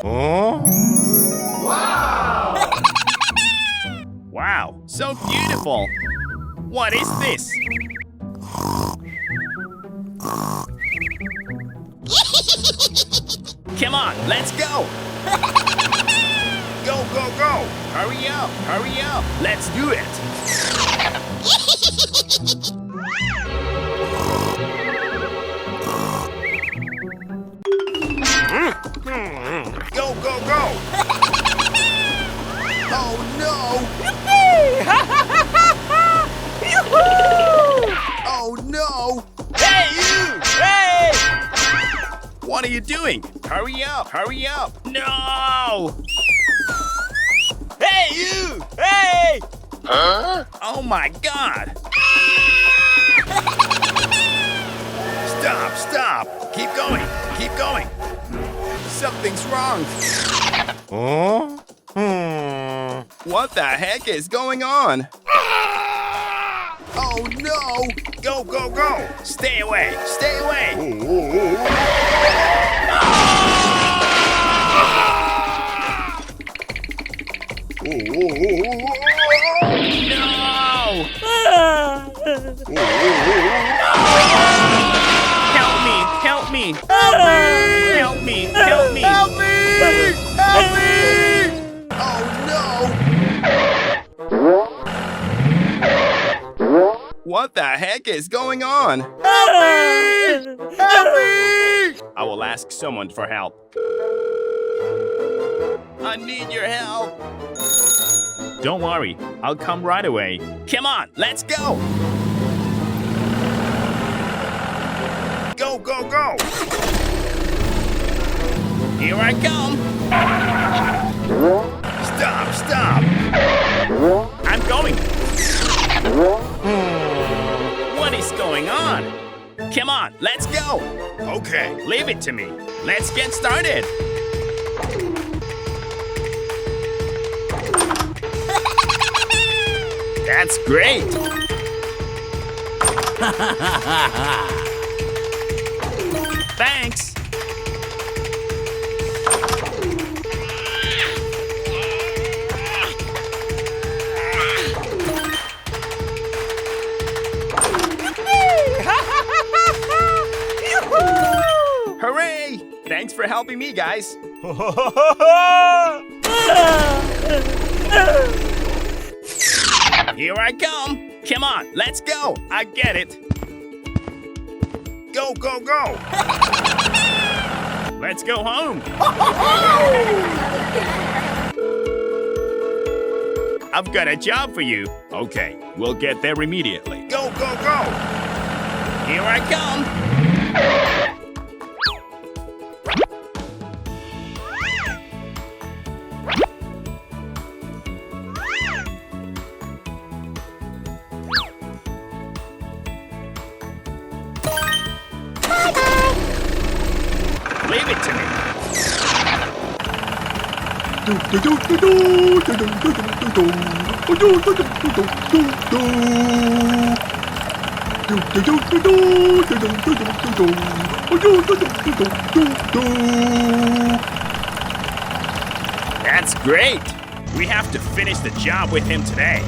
Huh? Wow! Wow, so beautiful! What is this? Come on, let's go! Go, go, go! Hurry up, hurry up! Let's do it! Go, go, go! Oh no! Oh no! Hey you! Hey! What are you doing? Hurry up! Hurry up! No! Hey you! Hey! Huh? Oh my God! Stop! Stop! Keep going! Keep going! Something's wrong! Huh? What the heck is going on? Oh no! Go, go, go! Stay away! Stay away! No! Help me! Help me! Help me! Help me! Help me! Help me! Oh no! What the heck is going on? Help me! Help me! I will ask someone for help. I need your help. Don't worry, I'll come right away. Come on, let's go! Go, go, go! Here I come! Stop, stop! I'm going! What is going on? Come on, let's go! Okay, leave it to me. Let's get started! That's great! Thanks! Hooray! Thanks for helping me, guys! Here I come! Come on, let's go! I get it! Go, go, go! Let's go home! I've got a job for you! Okay, we'll get there immediately. Go, go, go! Here I come! Leave it to me. That's great. We have to finish the job with him today.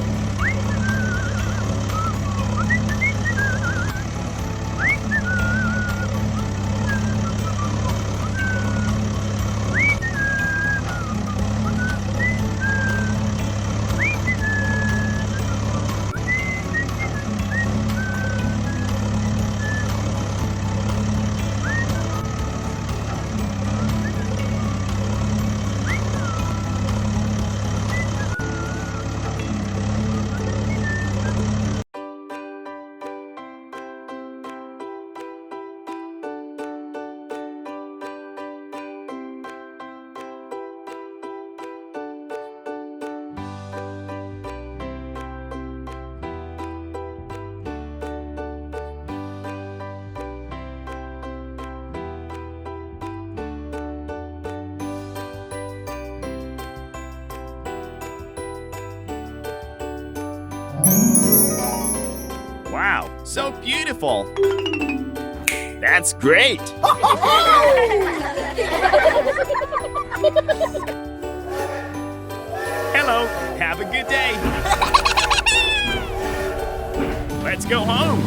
Wow, so beautiful! That's great! go home.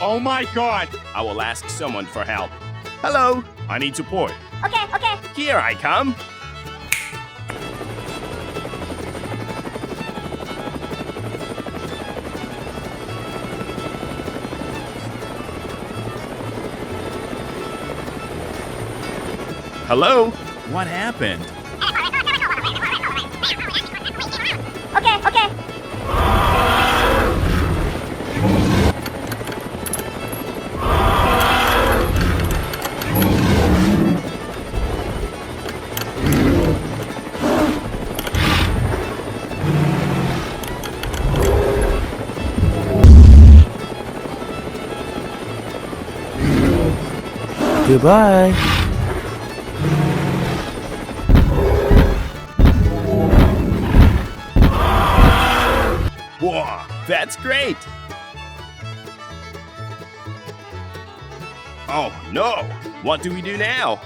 Oh my God! I will ask someone for help. Hello, I need support. Okay, okay. Here I come. Hello? What happened? Okay, okay. Goodbye. Whoa, that's great! Oh no! What do we do now?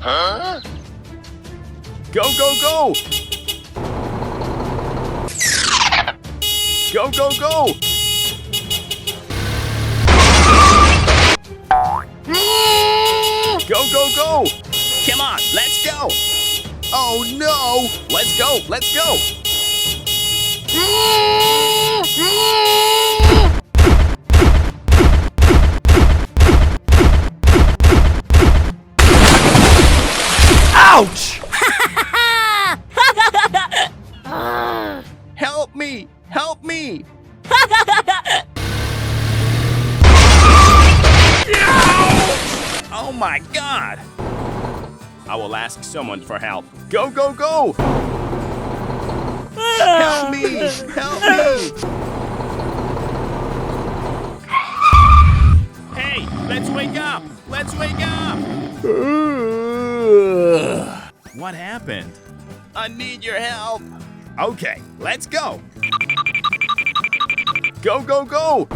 Huh? Go, go, go! Go, go, go! Go, go, go! Come on, let's go! Oh no! Let's go, let's go! Ouch! Help me! Help me! Oh my God! I will ask someone for help. Go, go, go! Help me! Help me! Hey, let's wake up! Let's wake up! What happened? I need your help. Okay, let's go. Go, go, go!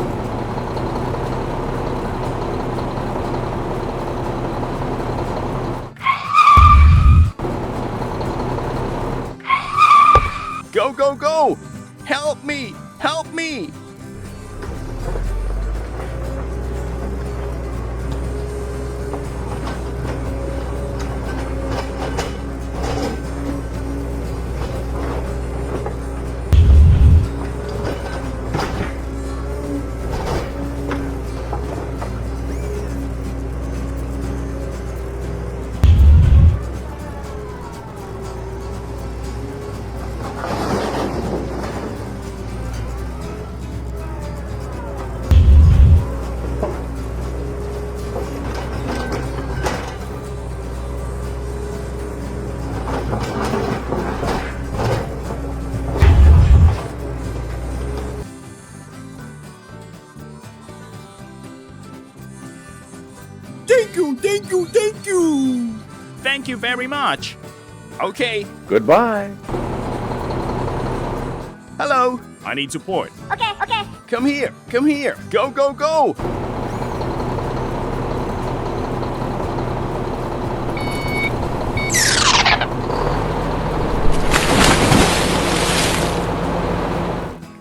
Go, go, go! Help me! Help me! Thank you, thank you, thank you! Thank you very much. Okay. Goodbye. Hello. I need support. Okay, okay. Come here, come here. Go, go, go!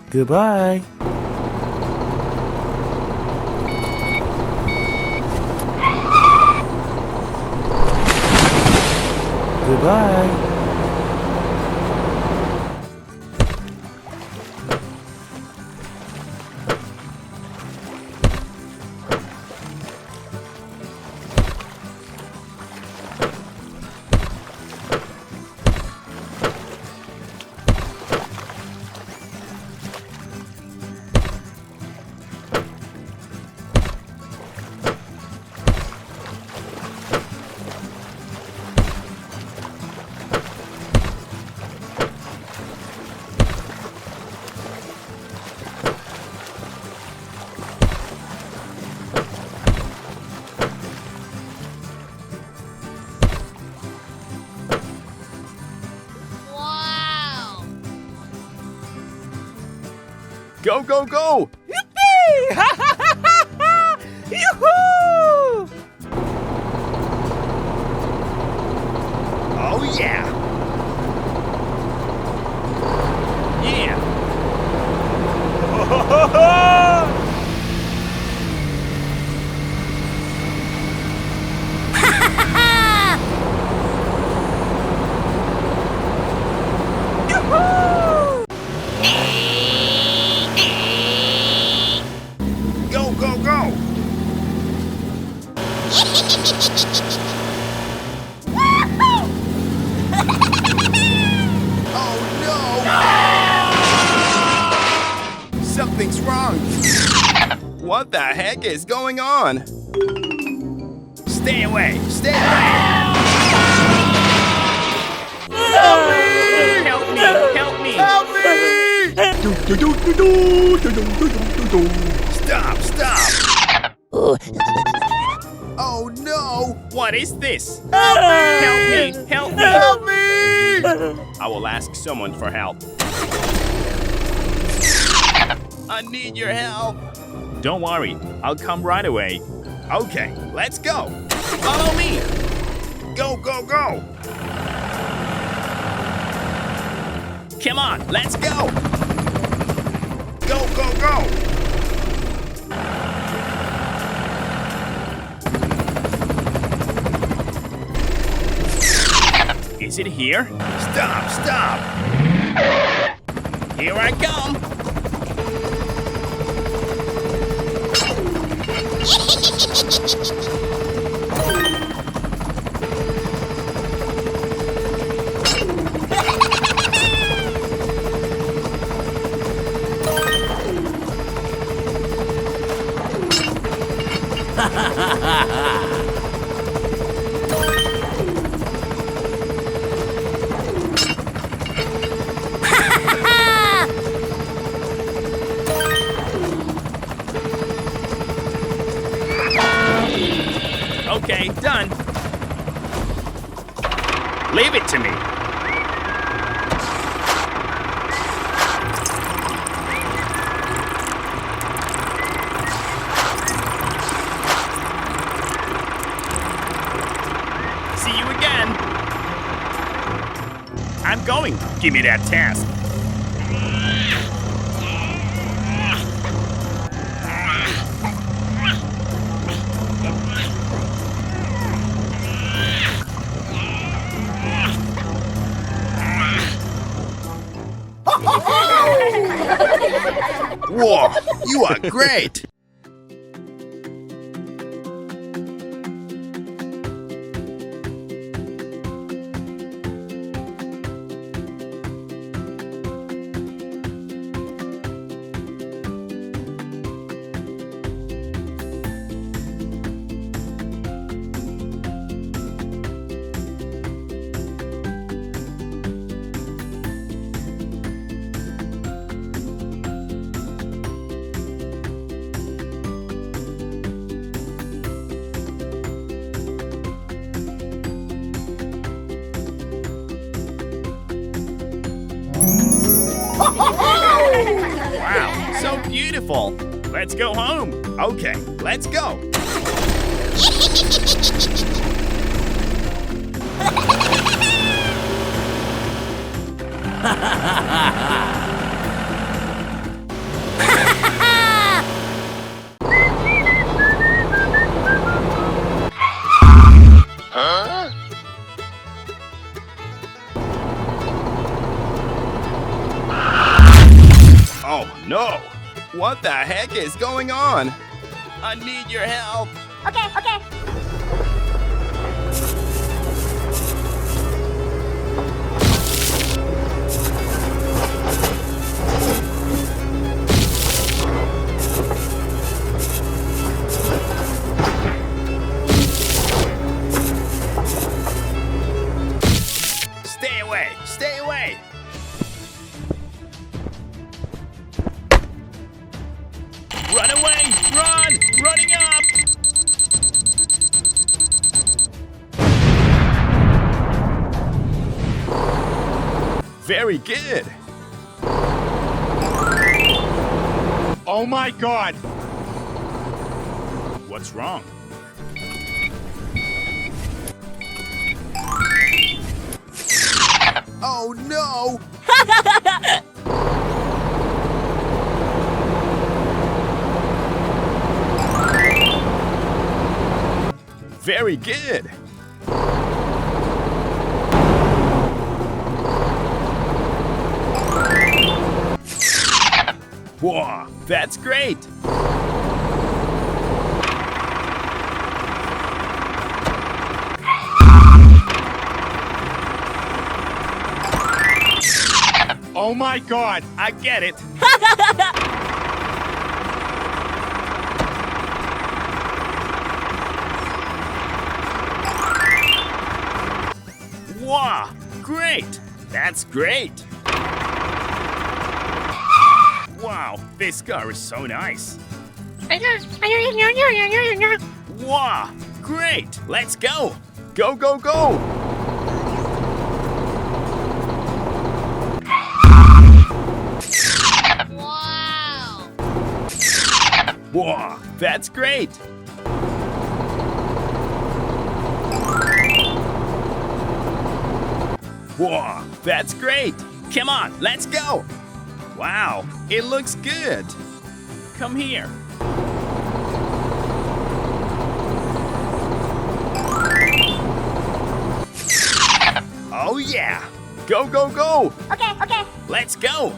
Goodbye. Goodbye. Go, go, go! Yippee! Ha ha ha ha ha! Yoo-hoo! Oh, yeah! Yeah! Go, go, go! Oh no! Something's wrong! What the heck is going on? Stay away! Stay away! Help me! Help me! Help me! Help me! Stop! Stop! Oh no! What is this? Help me! Help me! Help me! I will ask someone for help. I need your help. Don't worry, I'll come right away. Okay, let's go. Follow me. Go, go, go. Come on, let's go. Go, go, go. Is it here? Stop, stop. Here I come. Okay, done. Leave it to me. See you again. I'm going. Give me that task. Whoa, you are great! Wow, so beautiful. Let's go home. Okay, let's go. Huh? Oh no! What the heck is going on? I need your help. Okay, okay. Stay away! Stay away! Run away! Run! Running up! Very good! Oh my god! What's wrong? Oh no! Very good. Whoa, that's great. Oh my god! I get it. Wow, great. That's great. Wow, this car is so nice. Wow, great. Let's go. Go, go, go. Wow. Wow, that's great. Wow, that's great. Come on, let's go. Wow, it looks good. Come here. Oh yeah. Go, go, go. Okay, okay. Let's go.